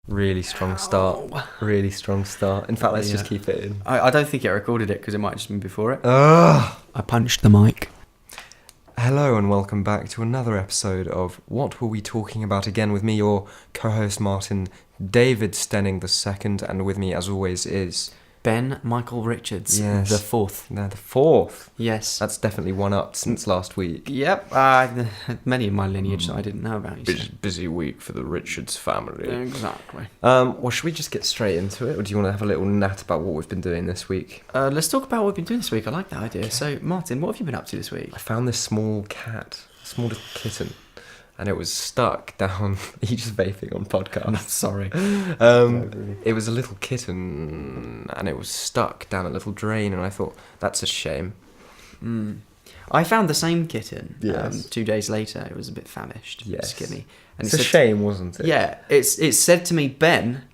Really strong start. Really strong start. In fact, let's just keep it in. I don't think it recorded it because it might have just been before it. Ugh. I punched the mic. Hello and welcome back to another episode of What Were We Talking About Again with me, your co-host Martin David Stenning II, and with me as always is... Ben Michael Richards, Yes. the fourth. No, the fourth. Yes. That's definitely one up since last week. Yep. Many of my lineage that I didn't know about. Busy week for the Richards family. Exactly. Well, should we just get straight into it, or do you want to have a little nat about what we've been doing this week? Let's talk about what we've been doing this week. I like that idea. Okay. So, Martin, what have you been up to this week? I found this small little kitten, and it was stuck down... Are you just vaping on podcast? Sorry. It was a little kitten, and it was stuck down a little drain, and I thought, that's a shame. I found the same kitten. Yes. 2 days later. It was a bit famished. Yes. Skinny. And It's a shame, wasn't it? Yeah. It said to me, Ben,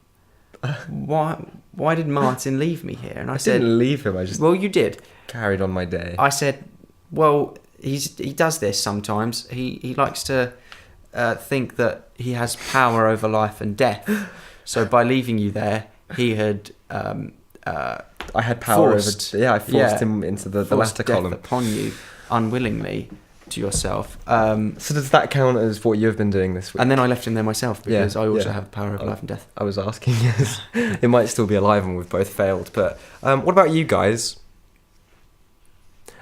why did Martin leave me here? And I said... didn't leave him, I just Well, you did. carried on my day. I said, well, he does this sometimes. He likes to think that he has power over life and death. So by leaving you there, he had... I had power forced, over... Yeah, I forced him into the latter death column. upon you, unwillingly, to yourself. So does that count as what you've been doing this week? And then I left him there myself, because I also yeah. have power over life and death. I was asking, yes. It might still be alive and we've both failed. But what about you guys?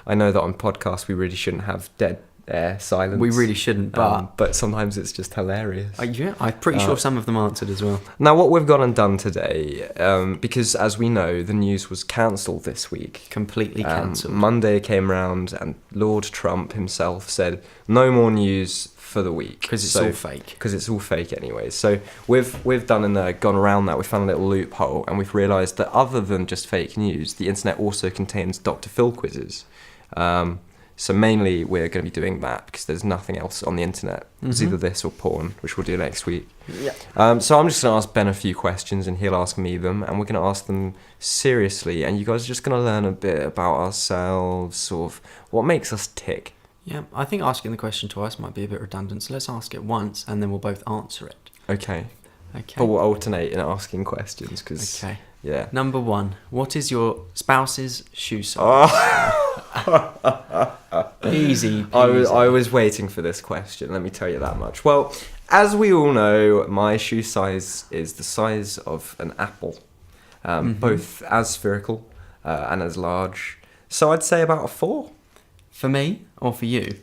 I know that on podcasts we really shouldn't have dead air silence. We really shouldn't, but sometimes it's just hilarious. Yeah, I'm pretty sure some of them answered as well. Now, what we've gone and done today, because as we know, the news was cancelled this week. Completely cancelled. Monday came round and Lord Trump himself said, no more news for the week. Because it's all fake. Because it's all fake anyway. So we've done and gone around that. We found a little loophole, and we've realised that other than just fake news, the internet also contains Dr. Phil quizzes. So mainly we're going to be doing that because there's nothing else on the internet. It's either this or porn, which we'll do next week. Yeah. So I'm just going to ask Ben a few questions and he'll ask me them, and we're going to ask them seriously, and you guys are just going to learn a bit about ourselves, sort of what makes us tick. Yeah, I think asking the question twice might be a bit redundant, so let's ask it once and then we'll both answer it. Okay. Okay. But we'll alternate in asking questions because... Okay. Yeah. Number 1. What is your spouse's shoe size? Easy peasy. I was waiting for this question, let me tell you that much. Well, as we all know, my shoe size is the size of an apple, both as spherical and as large. So I'd say about a 4. For me or for you?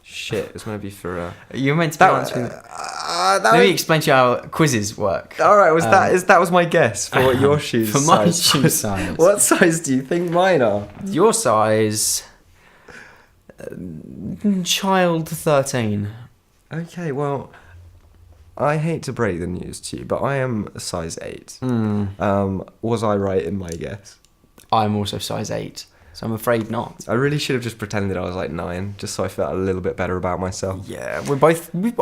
Shit, it's going to be for... You're meant to be answering... Let me explain to you how quizzes work. All right, that was my guess for what your shoes for my shoe size. What size do you think mine are? Your size... child 13. Okay, well, I hate to break the news to you, but I am a size 8. Was I right in my guess? I'm also size 8. So I'm afraid not. I really should have just pretended I was like 9, just so I felt a little bit better about myself. Yeah,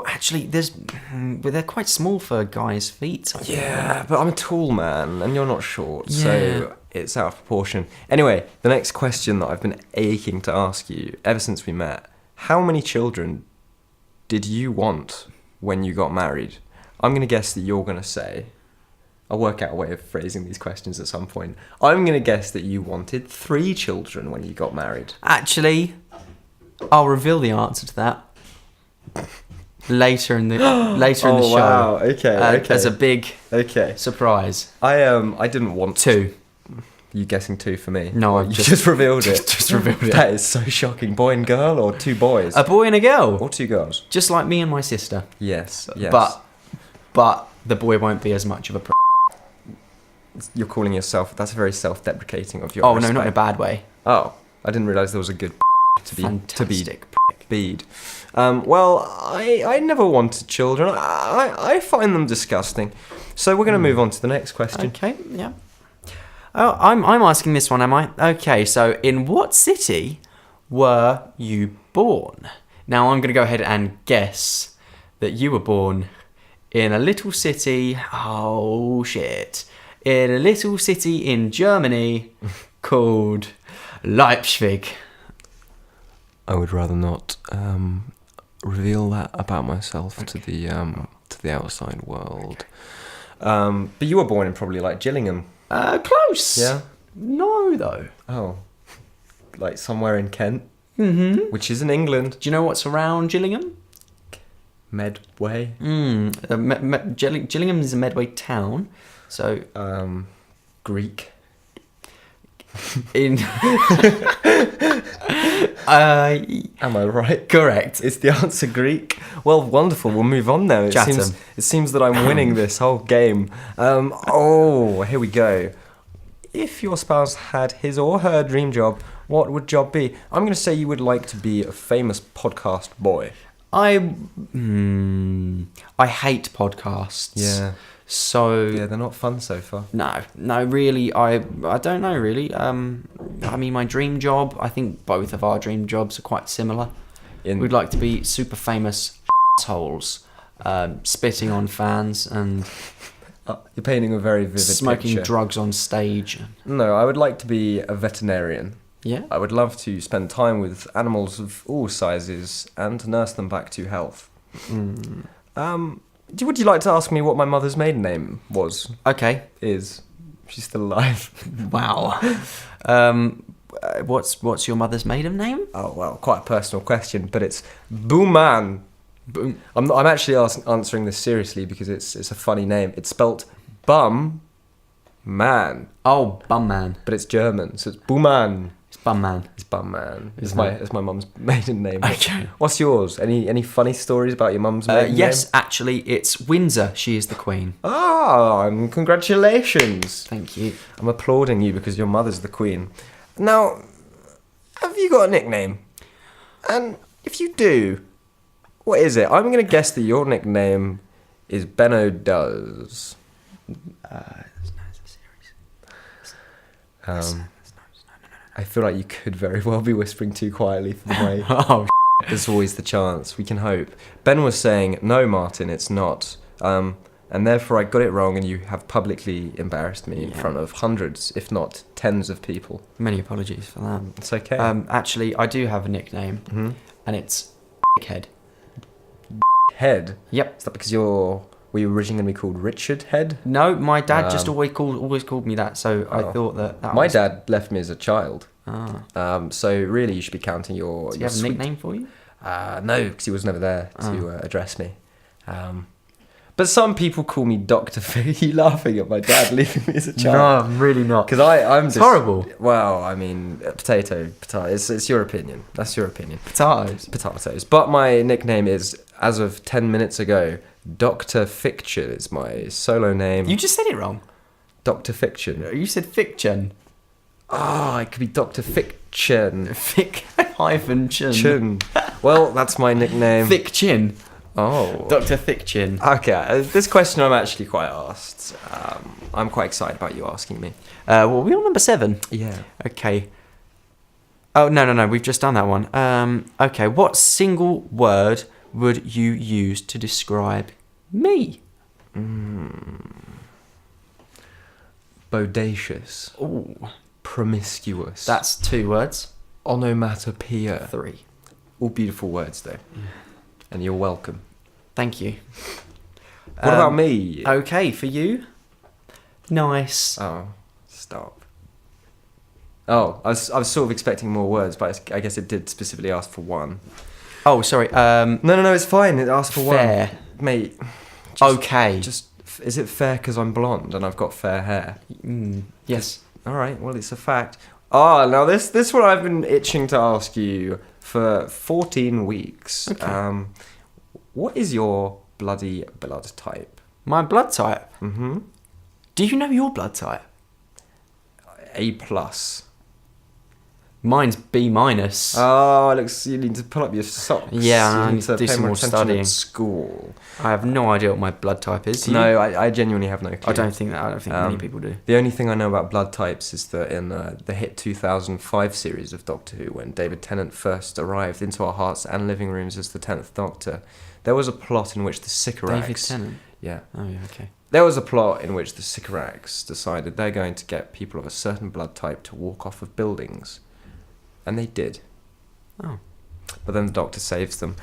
actually, they're quite small for guys' feet. Yeah, but I'm a tall man, and you're not short, so it's out of proportion. Anyway, the next question that I've been aching to ask you ever since we met, how many children did you want when you got married? I'm going to guess that you're going to say... I'll work out a way of phrasing these questions at some point. I'm going to guess that you wanted 3 children when you got married. Actually, I'll reveal the answer to that later in the show. Wow. Okay. As a big surprise. I didn't want 2. You guessing 2 for me? No, you just revealed it. Just revealed it. That is so shocking. Boy and girl, or 2 boys? A boy and a girl. Or 2 girls. Just like me and my sister. Yes. But the boy won't be as much of a You're calling yourself... That's very self-deprecating of your Oh, respect. no, not in a bad way. Oh, I didn't realise there was a good to be Fantastic bead. Well, I never wanted children. I find them disgusting. So we're going to move on to the next question. Okay, yeah. Oh, I'm asking this one, am I? Okay, so in what city were you born? Now, I'm going to go ahead and guess that you were born in a little city... Oh, shit. In a little city in Germany called Leipzig. I would rather not reveal that about myself to the outside world. But you were born in probably like Gillingham. Close. Yeah. No, though. Oh. Like somewhere in Kent, Mm-hmm. which is in England. Do you know what's around Gillingham? Medway. Gillingham is a Medway town. So Greek. in Am I right? correct. Is the answer Greek? Well, wonderful. We'll move on now. Chatham. It seems that I'm winning this whole game. Here we go. If your spouse had his or her dream job, what would job be? I'm going to say you would like to be a famous podcast boy. I hate podcasts. Yeah. So Yeah, they're not fun so far. no, really, I don't know really. I mean, my dream job. I think both of our dream jobs are quite similar. We'd like to be super famous assholes, spitting on fans and You're painting a very vivid smoking picture. drugs on stage. No, I would like to be a veterinarian. Yeah. I would love to spend time with animals of all sizes and to nurse them back to health. Would you like to ask me what my mother's maiden name was? Okay. Is she's still alive? Wow. What's your mother's maiden name? Oh well, quite a personal question, but it's Booman. Boom. I'm actually answering this seriously because it's a funny name. It's spelt bum man, Oh, Bum Man. but it's German, so it's Booman. It's Bum Man. It's bum man. Isn't it? It's my mum's maiden name. Okay. What's yours? Any funny stories about your mum's maiden Yes, name? actually, it's Windsor. She is the queen. Ah, congratulations. Thank you. I'm applauding you because your mother's the queen. Now, have you got a nickname? And if you do, what is it? I'm going to guess that your nickname is Beno Does. I feel like you could very well be whispering too quietly for the mic. Oh, There's always the chance. We can hope. Ben was saying, no, Martin, it's not. And therefore I got it wrong and you have publicly embarrassed me in front of hundreds, if not tens of people. many apologies for that. It's okay. Actually, I do have a nickname, and it's Head. Head? Yep. Is that because were you originally going to be called Richard Head? No, my dad just always called me that, so I Oh. thought that My was... dad left me as a child. Ah. So really you should be counting your... Does he your have a nickname for you? No, because he was never there to address me. But some people call me Dr. Fig. You laughing at my dad leaving me as a child? No, I'm really not. Because I'm just... horrible. Well, I mean, potato. It's your opinion. That's your opinion. Potatoes. But my nickname is, as of 10 minutes ago, Dr. Fiction is my solo name. You just said it wrong. Dr. Fiction. You said fiction. It could be Dr. Fiction. Fic hyphen chin. Chin. Well, that's my nickname. Thick chin. Oh. Dr. Thick Chin. Okay, this question I'm actually quite asked. I'm quite excited about you asking me. Well, we're on number 7. Yeah. Okay. Oh, no, we've just done that one. Okay, what single word would you use to describe me? Bodacious. Ooh, Promiscuous. that's 2 words. Onomatopoeia. 3. All beautiful words, though. And you're welcome. Thank you. What about me? Okay, for you? Nice. Oh, stop. Oh, I was sort of expecting more words, but I guess it did specifically ask for one. Oh, sorry. No, it's fine. It asked for fair. one. Mate. Okay. Is it fair because I'm blonde and I've got fair hair? Yes. All right, well, it's a fact. Now this one I've been itching to ask you for 14 weeks. Okay. What is your bloody blood type? My blood type? Mm-hmm. Do you know your blood type? A+. Mine's B-. Oh, it looks. You need to pull up your socks. Yeah, you I need need to do pay some more attention studying. at school. I have no idea what my blood type is. Do you? No, I genuinely have no clue. I don't think many people do. The only thing I know about blood types is that in the hit 2005 series of Doctor Who, when David Tennant first arrived into our hearts and living rooms as the 10th Doctor, there was a plot in which the Sycorax... David Tennant? Yeah. Oh, yeah, okay. There was a plot in which the Sycorax decided they're going to get people of a certain blood type to walk off of buildings. And they did. Oh. But then the Doctor saves them.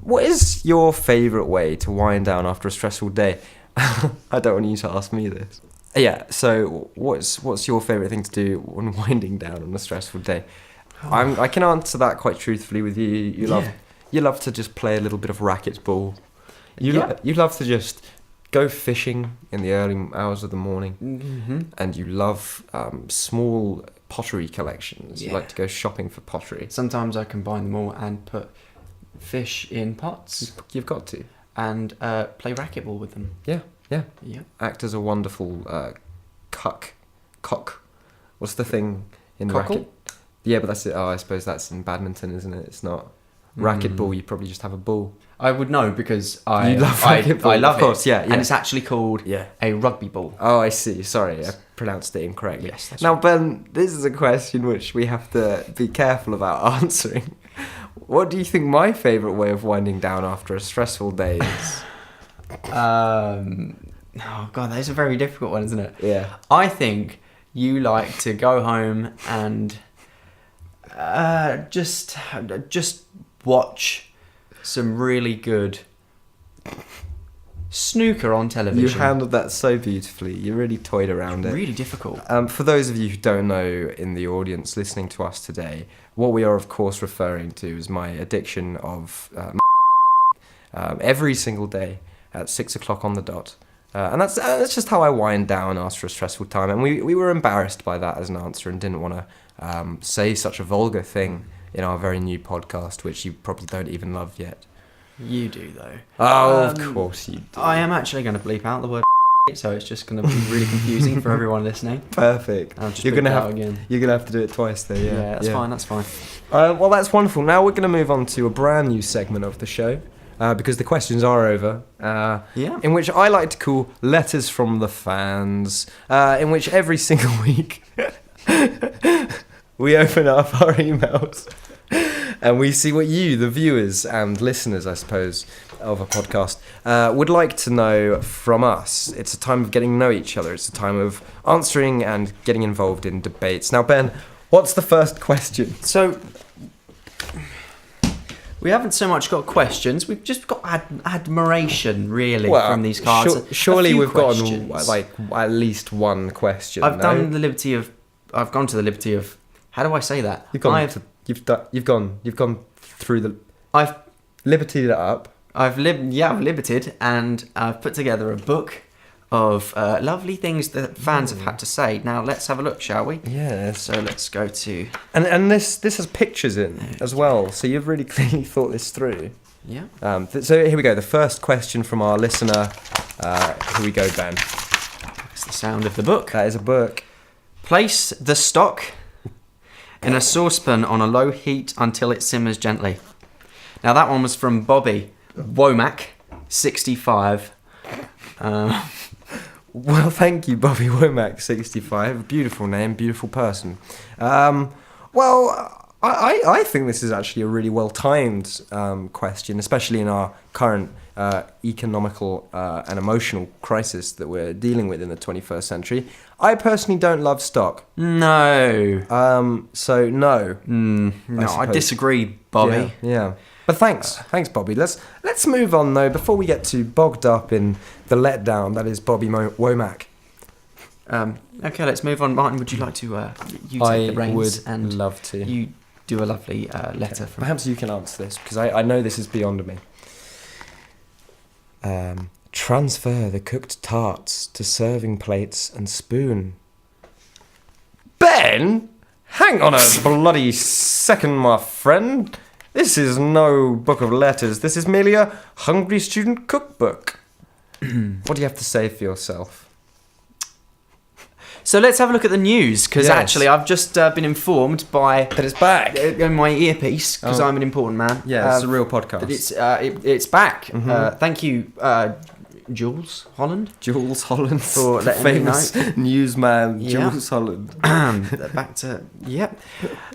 What is your favourite way to wind down after a stressful day? I don't want you to ask me this. Yeah, so what's your favourite thing to do when winding down on a stressful day? I can answer that quite truthfully with you. You love to just play a little bit of racquetball. You love to just go fishing in the early hours of the morning, and you love small pottery collections. You like to go shopping for pottery. Sometimes I combine them all and put fish in pots. You've got to. And play racquetball with them. Yeah. Act as a wonderful cock. What's the thing in Cockle? racket? Yeah, but that's it. Oh, I suppose that's in badminton, isn't it? It's not racquetball. You probably just have a ball. I would know because You love racquetball, I love of course, it. yeah. And it's actually called a rugby ball. Oh, I see. Sorry, I pronounced it incorrectly. Yes, that's now, right. Ben, this is a question which we have to be careful about answering. What do you think my favourite way of winding down after a stressful day is? Oh god, that is a very difficult one, isn't it? Yeah. I think you like to go home and just watch some really good snooker on television. You handled that so beautifully. You really toyed around it. Really difficult. For those of you who don't know in the audience listening to us today, what we are of course referring to is my addiction of every single day at 6 o'clock on the dot. And that's just how I wind down after a stressful time. And we were embarrassed by that as an answer and didn't want to say such a vulgar thing in our very new podcast, which you probably don't even love yet. You do, though. Oh, of course you do. I am actually going to bleep out the word so it's just going to be really confusing for everyone listening. Perfect. I'll just You're gonna have again. You're gonna have to do it twice, though. Yeah, That's fine. Well, that's wonderful. Now we're going to move on to a brand new segment of the show. Because the questions are over, in which I like to call Letters from the Fans, in which every single week we open up our emails and we see what you, the viewers and listeners, I suppose, of a podcast, would like to know from us. It's a time of getting to know each other. It's a time of answering and getting involved in debates. Now, Ben, what's the first question? So, we haven't so much got questions. We've just got admiration, really, from these cards. Surely we've gotten like at least one question. I've gone to the liberty of. How do I say that? You've gone through the. I've libertied it up. I've liberted, and I've put together a book of lovely things that fans have had to say. Now let's have a look, shall we? Yeah. So let's go to. And this has pictures in as well, so you've really clearly thought this through. Yeah. So here we go. The first question from our listener. Here we go, Ben. It's the sound of the book. That is a book. Place the stock in a saucepan on a low heat until it simmers gently. Now that one was from Bobby Womack, 65. Well, thank you, Bobby Womack, 65. Beautiful name, beautiful person. Well, I think this is actually a really well-timed question, especially in our current economical and emotional crisis that we're dealing with in the 21st century. I personally don't love stock. No. So no. No, I disagree, Bobby. Yeah. But thanks, Bobby. Let's move on though before we get too bogged up in the letdown that is Bobby Womack. Okay, let's move on. Martin, would you like to you take the reins? I would love to. You do a lovely letter. Okay. Perhaps you can answer this because I know this is beyond me. Transfer the cooked tarts to serving plates and spoon. Ben, hang on a bloody second, my friend. This is no book of letters. This is merely a hungry student cookbook. What do you have to say for yourself? So let's have a look at the news, because Yes. actually I've just been informed by That it's back. in my earpiece, because Oh. I'm an important man. Yeah, it's a real podcast. That it's back. Mhm. Thank you, Jules Holland. Jules Holland, For the letting me famous newsman, Yeah. Jules Holland. Back to yep.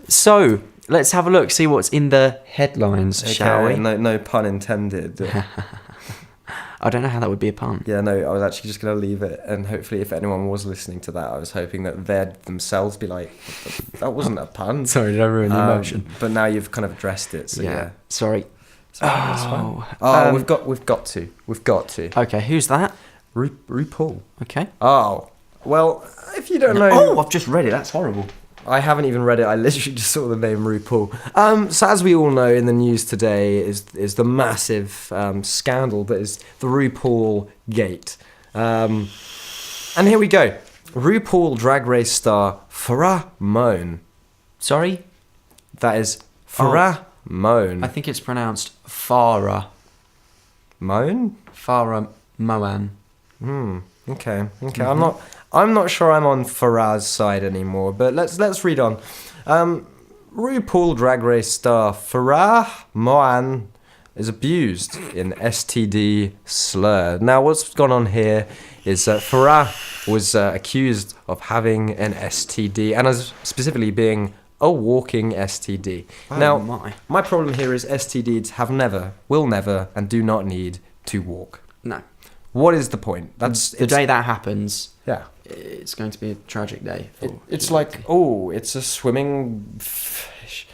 So let's have a look, see what's in the headlines, shall we? No pun intended. I don't know how that would be a pun. Yeah, no, I was actually just going to leave it, and hopefully if anyone was listening to that, I was hoping that they'd themselves be like, that wasn't a pun. Sorry, did I ruin the emotion? But now you've kind of addressed it, so yeah. Sorry. That's fine. We've got to. Okay, who's that? RuPaul. Okay. Oh, well, if you don't know... Oh, I've just read it. That's horrible. I haven't even read it. I literally just saw the name RuPaul. So as we all know, in the news today is the massive scandal that is the RuPaul Gate. And here we go. RuPaul Drag Race star Farrah Moan. Sorry? That is Farrah Moan. I think it's pronounced Farah. Moan? Farah Moan. Okay. I'm not sure I'm on Farah's side anymore, but let's read on. RuPaul Drag Race star Farrah Moan is abused in STD slur. Now, what's gone on here is that Farrah was accused of having an STD, and as specifically being a walking STD. My problem here is STDs have never, will never, and do not need to walk. No. What is the point? That's the day that happens. Yeah. It's going to be a tragic day. It's like, oh, it's a swimming fish.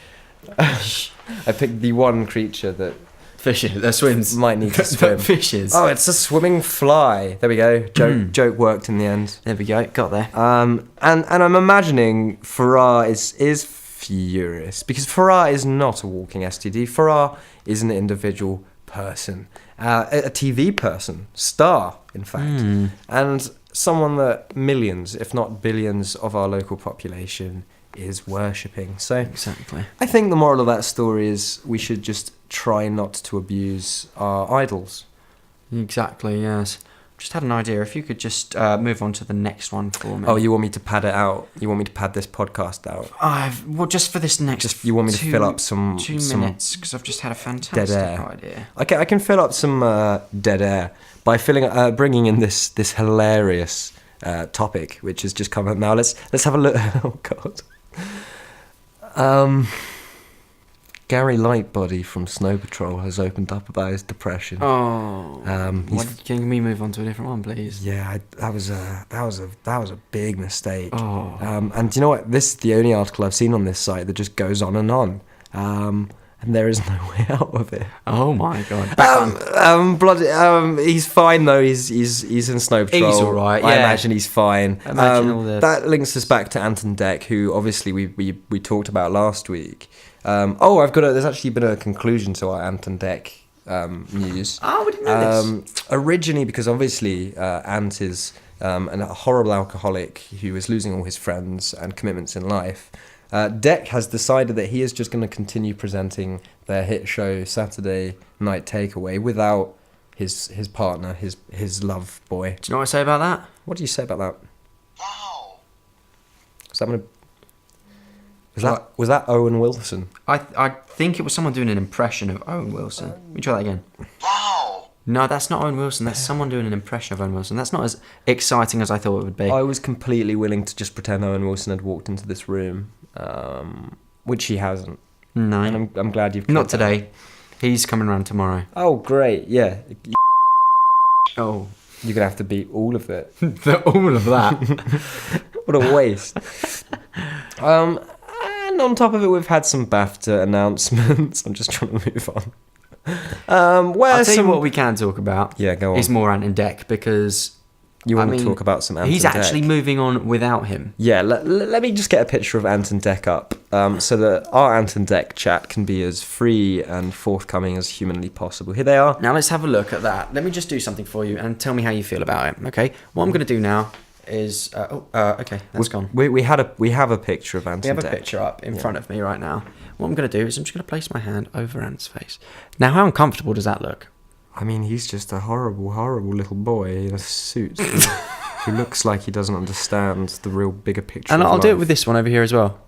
I picked the one creature that... Fishes, that swims. Might need to swim. Fishes. Oh, it's a swimming fly. There we go. Joke worked in the end. There we go. Got there. And I'm imagining Farrah is furious because Farrah is not a walking STD. Farrah is an individual person, a TV person, star, in fact, and someone that millions, if not billions, of our local population is worshipping. So exactly. I think the moral of that story is we should just try not to abuse our idols. Exactly, yes. Just had an idea. If you could just move on to the next one for me. Oh, you want me to pad it out? You want me to pad this podcast out? Well, just for this next... you want me to fill up some 2 minutes, because I've just had a fantastic dead air idea. Okay, I can fill up some dead air by bringing in this hilarious topic, which has just come up now. Let's have a look. Oh, God. Gary Lightbody from Snow Patrol has opened up about his depression. Oh, can we move on to a different one, please? Yeah, that was a big mistake. Oh. And you know what? This is the only article I've seen on this site that just goes on and on. And there is no way out of it. Oh my God! He's fine though. He's in Snow Patrol. He's all right. Yeah. I imagine he's fine. That links us back to Anton Deck, who obviously we talked about last week. There's actually been a conclusion to our Anton Deck news. Oh, we didn't know this. Originally, because obviously Ant is a horrible alcoholic who is losing all his friends and commitments in life. Deck has decided that he is just going to continue presenting their hit show Saturday Night Takeaway without his partner, his love boy. Do you know what I say about that? What do you say about that? Wow. Was that Owen Wilson? I think it was someone doing an impression of Owen Wilson. Let me try that again. Wow. No, that's not Owen Wilson. That's someone doing an impression of Owen Wilson. That's not as exciting as I thought it would be. I was completely willing to just pretend Owen Wilson had walked into this room, which he hasn't. No. And I'm glad you've... Not today. He's coming around tomorrow. Oh, great. Yeah. Oh. You're going to have to beat all of it. All of that. What a waste. And on top of it, we've had some BAFTA announcements. I'm just trying to move on. I'll tell you what we can talk about. Yeah, go on. Is more Ant and Deck, because you want to talk about some Ant and Deck. He's actually moving on without him. Yeah, let me just get a picture of Ant and Deck up, so that our Ant and Deck chat can be as free and forthcoming as humanly possible. Here they are. Now let's have a look at that. Let me just do something for you and tell me how you feel about it. Okay. What I'm going to do now is okay, that's gone. We have a picture of Ant and Deck. We have a picture up in front of me right now. What I'm going to do is I'm just going to place my hand over Ant's face. Now, how uncomfortable does that look? I mean, he's just a horrible, horrible little boy in a suit who looks like he doesn't understand the real bigger picture. And of I'll life. do it with this one over here as well.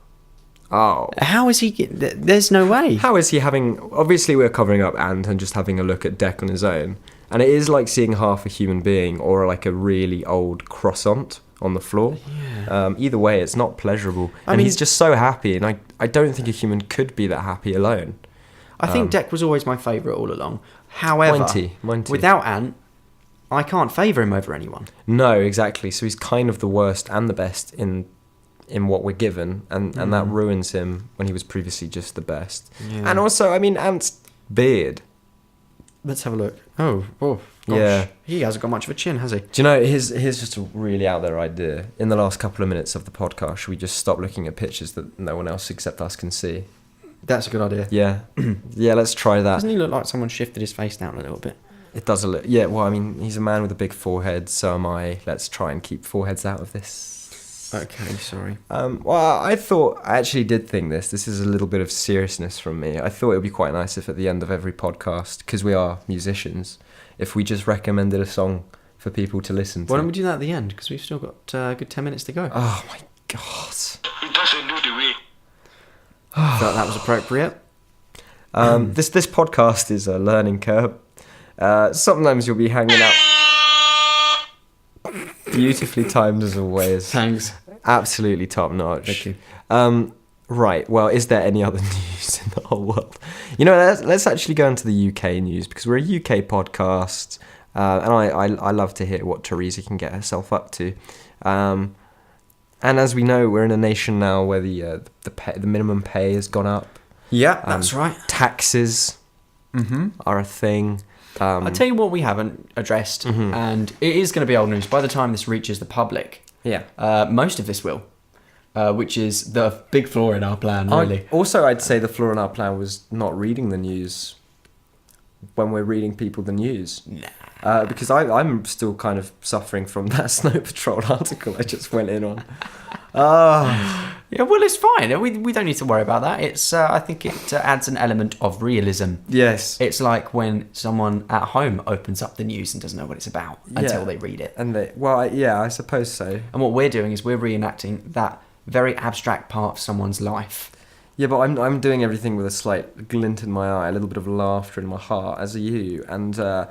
Oh. How is he... There's no way. How is he having... Obviously, we're covering up Ant and just having a look at Deck on his own. And it is like seeing half a human being or like a really old croissant on the floor. Yeah. Either way, it's not pleasurable. I mean, he's just so happy, and I don't think a human could be that happy alone. I think Deck was always my favourite all along. However, mine too. Without Ant, I can't favour him over anyone. No, exactly. So he's kind of the worst and the best in what we're given, and that ruins him when he was previously just the best. Yeah. And also, I mean, Ant's beard. Let's have a look. Oh, gosh. Yeah. He hasn't got much of a chin, has he? Do you know, here's just a really out there idea. In the last couple of minutes of the podcast, should we just stop looking at pictures that no one else except us can see? That's a good idea. Yeah. Yeah, let's try that. Doesn't he look like someone shifted his face down a little bit? It does a little. Yeah, well, I mean, he's a man with a big forehead, so am I. Let's try and keep foreheads out of this. Okay, sorry. Well, I actually did think this. This is a little bit of seriousness from me. I thought it would be quite nice if at the end of every podcast, because we are musicians, if we just recommended a song for people to listen to. Why don't we do that at the end? Because we've still got a good 10 minutes to go. Oh my god. It doesn't know the way. Thought that was appropriate. This podcast is a learning curve. Sometimes you'll be hanging out. Beautifully timed as always. Thanks. Absolutely top notch. Thank you. Right. Well, is there any other news in the whole world? You know, let's actually go into the UK news because we're a UK podcast, and I love to hear what Teresa can get herself up to. And as we know, we're in a nation now where the minimum pay has gone up. Yeah, that's right. Taxes are a thing. I'll tell you what we haven't addressed, and it is going to be old news by the time this reaches the public. Yeah. Most of this will, which is the big flaw in our plan, really. I'd say the flaw in our plan was not reading the news when we're reading people the news. Nah. Because I'm still kind of suffering from that Snow Patrol article I just went in on. Yeah, well, it's fine. We don't need to worry about that. It's I think it adds an element of realism. Yes. It's like when someone at home opens up the news and doesn't know what it's about until they read it. And I suppose so. And what we're doing is we're reenacting that very abstract part of someone's life. Yeah, but I'm doing everything with a slight glint in my eye, a little bit of laughter in my heart, as are you. And I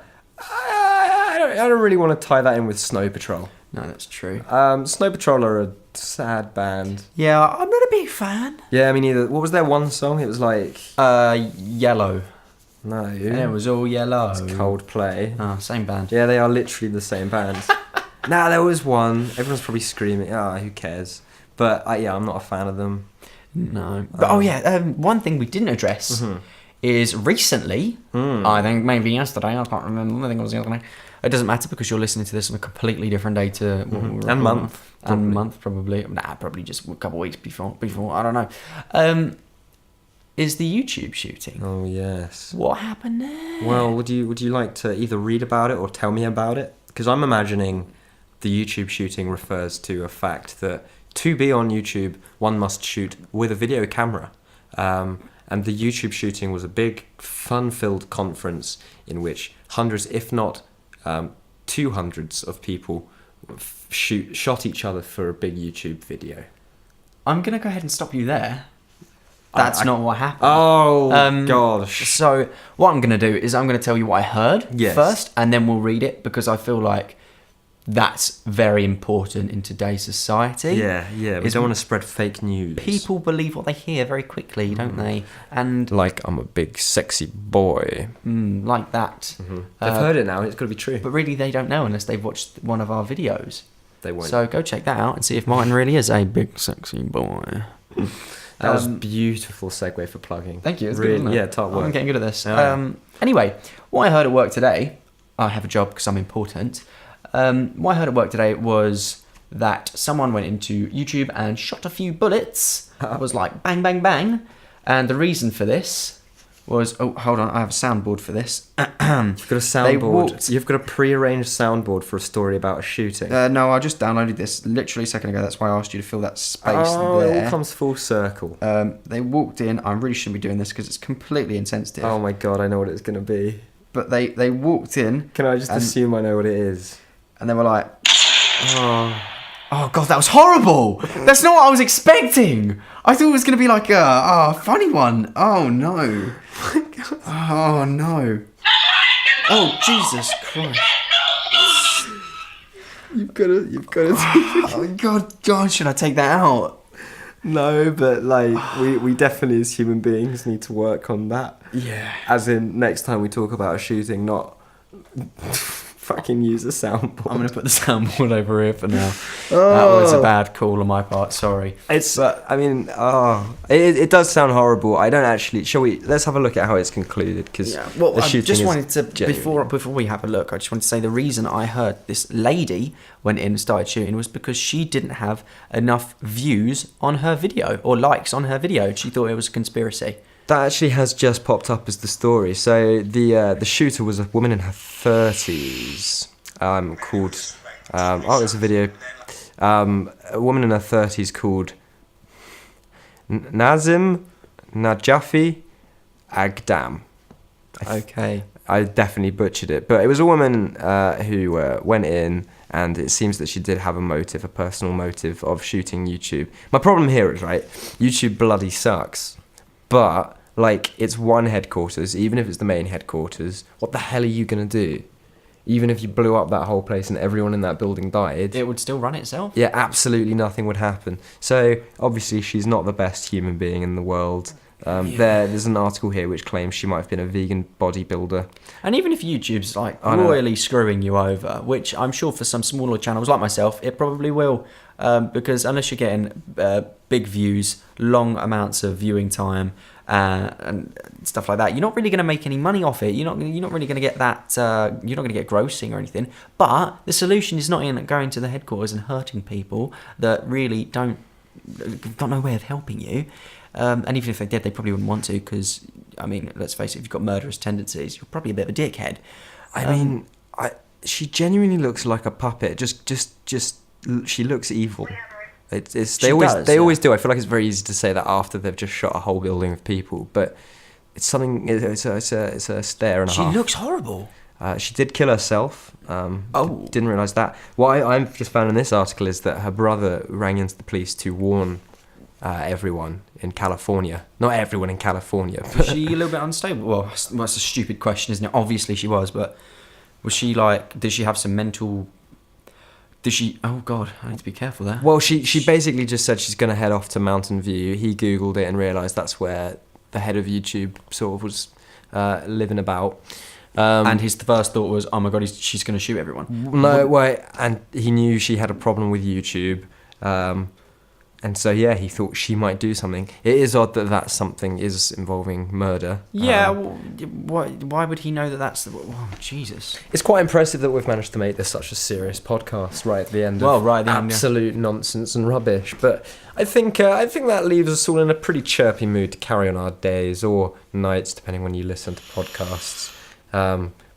don't really want to tie that in with Snow Patrol. No, that's true. Snow Patrol are a sad band. Yeah, I'm not a big fan. Yeah, I mean, either. What was their one song? It was like... Yellow. No. And it was all yellow. It's Coldplay. Oh, same band. Yeah, they are literally the same band. Nah, there was one. Everyone's probably screaming. Who cares? But I'm not a fan of them. No. But one thing we didn't address is recently, I think maybe yesterday, I can't remember, I think it was yesterday. It doesn't matter because you're listening to this on a completely different day to what we were and month. And month, probably. Nah, probably just a couple of weeks before, I don't know. Is the YouTube shooting. Oh, yes. What happened there? Well, would you like to either read about it or tell me about it? Because I'm imagining the YouTube shooting refers to a fact that to be on YouTube, one must shoot with a video camera. And the YouTube shooting was a big, fun-filled conference in which hundreds, if not 200s of people shot each other for a big YouTube video. I'm going to go ahead and stop you there. That's not what happened. Oh, gosh. So what I'm going to do is I'm going to tell you what I heard first, and then we'll read it because I feel like that's very important in today's society. Yeah. We don't want to spread fake news. People believe what they hear very quickly, don't they? And like I'm a big sexy boy. Like that. They've heard it now. It's got to be true. But really, they don't know unless they've watched one of our videos. They won't. So go check that out and see if Martin really is a big sexy boy. That was beautiful segue for plugging. Thank you. It's really, good, isn't it? yeah, top work. I'm getting good at this. Yeah. Anyway, what I heard at work today, I have a job because I'm important. What I heard at work today was that someone went into YouTube and shot a few bullets. It was like bang, bang, bang. And the reason for this was... Oh, hold on. I have a soundboard for this. You've got a soundboard. You've got a pre-arranged soundboard for a story about a shooting. No, I just downloaded this literally a second ago. That's why I asked you to fill that space there. It all comes full circle. They walked in. I really shouldn't be doing this because it's completely insensitive. Oh my God, I know what it's going to be. But they walked in. Can I just assume I know what it is? And they were like... Oh God, that was horrible! That's not what I was expecting! I thought it was going to be like a funny one. Oh no. Oh no. Oh Jesus Christ. You've got to oh God, should I take that out? No, but like we definitely as human beings need to work on that. Yeah. As in next time we talk about a shooting, not fucking use a soundboard. I'm going to put the soundboard over here for now. That was a bad call on my part, sorry. It does sound horrible. I don't actually... Let's have a look at how it's concluded, because Well, I just wanted to, before we have a look, I just wanted to say the reason I heard this lady went in and started shooting was because she didn't have enough views on her video, or likes on her video. She thought it was a conspiracy. That actually has just popped up as the story. So the shooter was a woman in her 30s, called... there's a video. A woman in her 30s called Nazim Najafi Agdam. Okay. I definitely butchered it. But it was a woman who went in, and it seems that she did have a personal motive of shooting YouTube. My problem here is, right, YouTube bloody sucks. But, it's one headquarters, even if it's the main headquarters, what the hell are you going to do? Even if you blew up that whole place and everyone in that building died... It would still run itself? Yeah, absolutely nothing would happen. So, obviously, she's not the best human being in the world. There's an article here which claims she might have been a vegan bodybuilder. And even if YouTube's, royally screwing you over, which I'm sure for some smaller channels like myself, it probably will. Because unless you're getting big views, long amounts of viewing time, and stuff like that, you're not really going to make any money off it. You're not really going to get that. You're not going to get grossing or anything. But the solution is not in going to the headquarters and hurting people that really got no way of helping you. And even if they did, they probably wouldn't want to, because let's face it, if you've got murderous tendencies, you're probably a bit of a dickhead. She genuinely looks like a puppet. Just she looks evil. They always do. I feel like it's very easy to say that after they've just shot a whole building of people, but it's something. It's a stare and a half. She looks horrible. She did kill herself. Didn't realise that. What I've just found in this article is that her brother rang into the police to warn everyone in California. Not everyone in California. Was she a little bit unstable? Well, that's a stupid question, isn't it? Obviously she was, but was she did she have some mental... Oh God, I need to be careful there. Well, she basically just said she's going to head off to Mountain View. He Googled it and realised that's where the head of YouTube sort of was living about. And his first thought was, oh my God, she's going to shoot everyone. No, wait, and he knew she had a problem with YouTube. And so, he thought she might do something. It is odd that something is involving murder. Yeah, why would he know that that's... Oh, Jesus. It's quite impressive that we've managed to make this such a serious podcast right at the end of absolute nonsense and rubbish. But I think that leaves us all in a pretty chirpy mood to carry on our days or nights, depending when you listen to podcasts.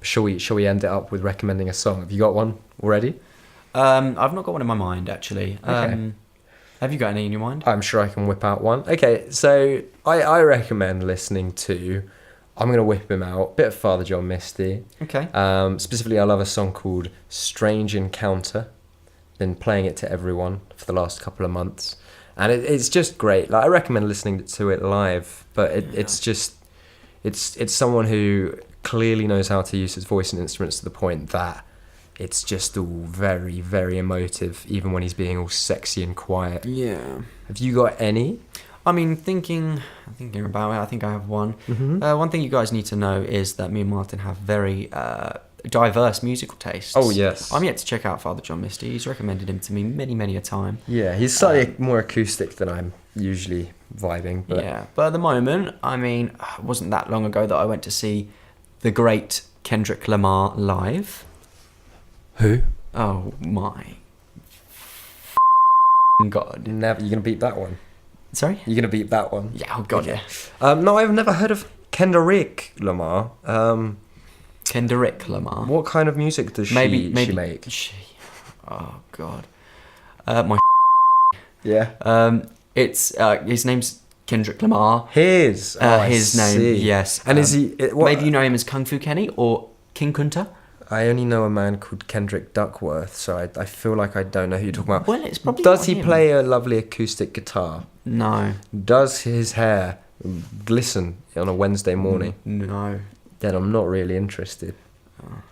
Shall we end it up with recommending a song? Have you got one already? I've not got one in my mind, actually. Okay. Have you got any in your mind? I'm sure I can whip out one. Okay, so I recommend listening to... I'm going to whip him out. Bit of Father John Misty. Okay. Specifically, I love a song called Strange Encounter. Been playing it to everyone for the last couple of months. And it's just great. I recommend listening to it live. But it's just... It's someone who clearly knows how to use his voice and instruments to the point that it's just all very, very emotive, even when he's being all sexy and quiet. Yeah. Have you got any? Thinking about it, I think I have one. Mm-hmm. One thing you guys need to know is that me and Martin have very diverse musical tastes. Oh, yes. I'm yet to check out Father John Misty. He's recommended him to me many, many a time. Yeah, he's slightly more acoustic than I'm usually vibing. But... Yeah, but at the moment, it wasn't that long ago that I went to see the great Kendrick Lamar live. Who? Oh my God. Never. You're going to beat that one? Sorry? You're going to beat that one? Yeah, oh God, okay. Yeah. No, I've never heard of Kendrick Lamar. Kendrick Lamar? What kind of music does she make? Oh God. My Yeah. It's his name's Kendrick Lamar. His name, see. Yes. And is he... maybe you know him as Kung Fu Kenny or King Kunta? I only know a man called Kendrick Duckworth, so I feel like I don't know who you're talking about. Well, it's probably Does he play a lovely acoustic guitar? No. Does his hair glisten on a Wednesday morning? No. Then I'm not really interested.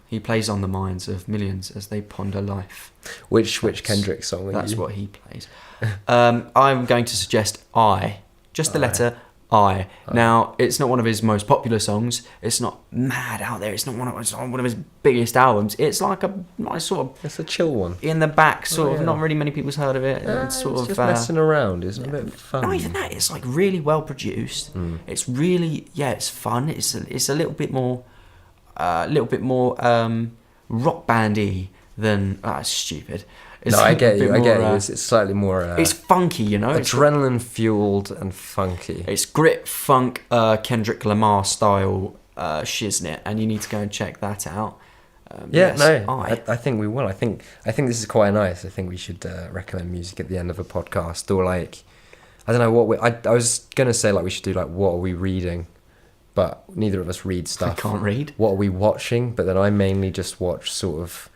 He plays on the minds of millions as they ponder life. Which Kendrick song? That's what he plays. I'm going to suggest just the letter I. Now, it's not one of his most popular songs. It's not mad out there. It's not one of his biggest albums. It's like a nice sort of It's a chill one. in the back sort of. yeah. Not really many people's heard of it. It's sort of just messing around. It's a bit fun. not even that. It's like really well produced. It's really it's fun. It's a little bit more rock bandy than stupid. It's No, a I get bit you. I get more, you. It's slightly more. it's funky, you know. Adrenaline fueled and funky. It's grit funk, Kendrick Lamar style shiznit, and you need to go and check that out. I think we will. I think this is quite nice. I think we should recommend music at the end of a podcast, or like, I don't know what I was gonna say like we should do like what are we reading, but neither of us read stuff. I can't read. What are we watching? But then I mainly just watch sort of.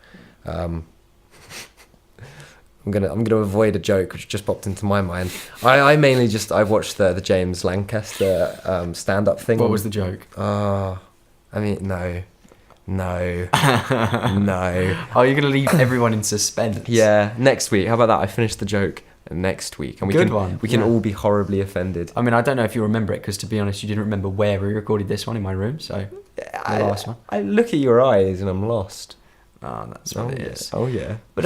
I'm gonna avoid a joke which just popped into my mind. I mainly just I've watched the James Lancaster stand up thing. What was the joke? I mean no. No. Oh, you're gonna leave everyone in suspense. Yeah, next week. How about that? I finished the joke next week, and we can all be horribly offended. I mean, I don't know if you remember it because, to be honest, you didn't remember where we recorded this one in my room. So the last one. I look at your eyes and I'm lost. Oh, that's what it is. Oh yeah. But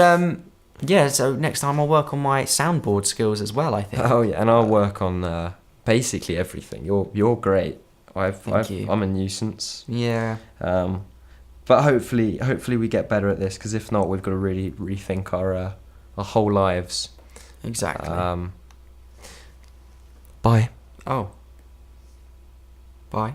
yeah. So next time I'll work on my soundboard skills as well. I think. Oh yeah, and I'll work on basically everything. You're great. Thank you. I'm a nuisance. Yeah. But hopefully we get better at this, because if not, we've got to really rethink our whole lives. Exactly. Bye. Oh. Bye.